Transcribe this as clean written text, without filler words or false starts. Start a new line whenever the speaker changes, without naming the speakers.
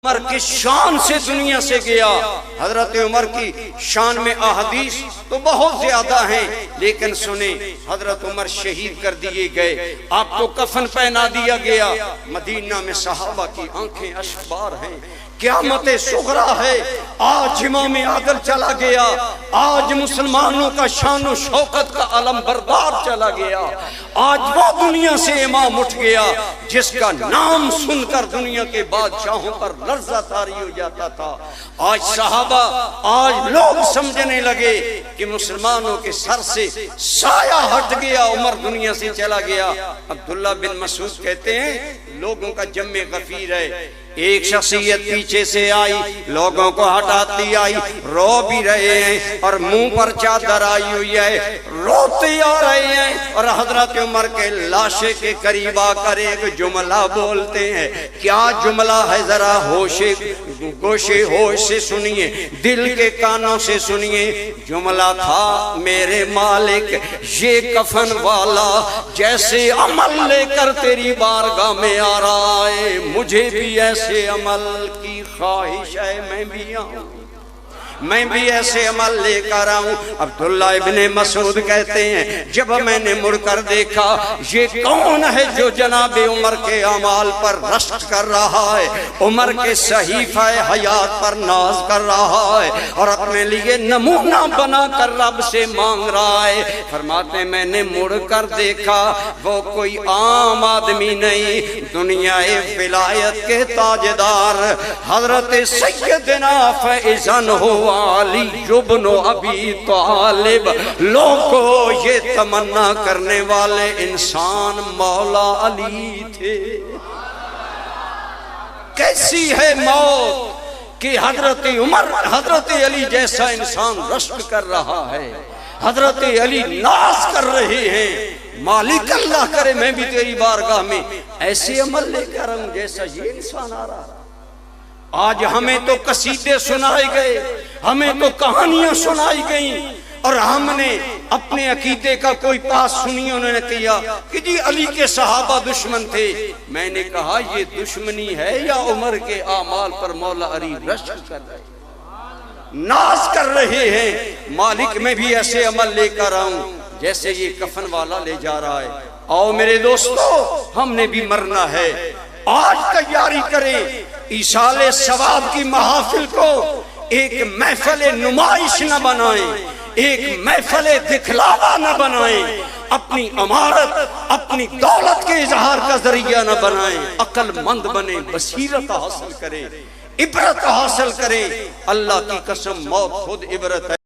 उमर की शान से दुनिया से गया। हजरत उमर की शान में अहदीस तो बहुत ज्यादा हैं, लेकिन सुने, हजरत उमर शहीद कर दिए गए, आपको कफन पहना दिया गया। मदीना में सहाबा की आंखें अशबार हैं, क़यामत सुगरा है। आज इमाम आदल चला गया, आज मुसलमानों का शान और शौकत का अलम बरदार चला गया। आज वो दुनिया से इमाम उठ गया जिसका नाम सुनकर दुनिया के बादशाहों पर लर्ज़ा तारी हो जाता था। आज सहाबा, आज लोग समझने लगे कि मुसलमानों के सर से साया हट गया, उमर दुनिया से चला गया। अब्दुल्ला बिन मसूद कहते हैं, लोगों का जम्मे गफीर है, एक शख्सियत पीछे से आई, लोगों को हटाती आई, रो भी रहे हैं और मुंह पर चादर आई हुई है, रोते आ रहे हैं। और हजरत उमर के लाशे के करीब आकर एक जुमला बोलते हैं। क्या जुमला है, जरा होशे गोशे होश से सुनिए, दिल के कानों से सुनिए। जुमला था, मेरे मालिक ये कफन वाला जैसे अमल लेकर तेरी बारगाह में आ रहा है, मुझे भी ऐसे अमल की ख्वाहिश है, मैं भी ऐसे अमल लेकर आऊं। अब्दुल्ला इब्ने मसूद कहते हैं, जब मैंने मुड़कर देखा ये कौन है जो जनाबे उमर के अमाल पर रश्क कर रहा है, उमर के सहीफा हयात पर नाज कर रहा है और अपने लिए नमूना बना कर रब से मांग रहा है। फरमाते मैंने मुड़कर देखा वो कोई आम आदमी नहीं, दुनियाए विलायत के ताजदार हजरत सैयदना फैज़न हो अली इब्न अबी तालिब, लोगों ये तमन्ना करने वाले इंसान मौला अली थे। कैसी है मौत कि हजरत उमर, हजरत अली जैसा इंसान रश्क कर रहा है, हजरत अली नाज कर रहे हैं। मालिक अल्लाह करे मैं भी तेरी बारगाह में ऐसे अमल लेकर आऊं जैसा ये इंसान आ रहा। आज हमें तो कसीदे सुनाए गए, हमें तो कहानियां सुनाई गई और हमने अपने अकीदे का कोई पास सुनी। उन्होंने कहा कि जी अली के सहाबा दुश्मन थे। मैंने कहा ये दुश्मनी है या उमर के आमाल पर मौला अली रश्क कर रहे, नाज कर रहे हैं। मालिक में भी ऐसे अमल लेकर आऊं जैसे ये कफन वाला ले जा रहा है। आओ मेरे दोस्तों, हमने भी मरना है, आज तैयारी करें। इशाले सवाब की महफिल को एक महफिल नुमाइश न बनाएं, एक महफिल दिखलावा न बनाएं, अपनी अमारत अपनी दौलत के इजहार का जरिया न बनाएं। अक्लमंद बने, बसीरत हासिल करें, इबरत हासिल करें। अल्लाह की कसम, मौत खुद इबरत है।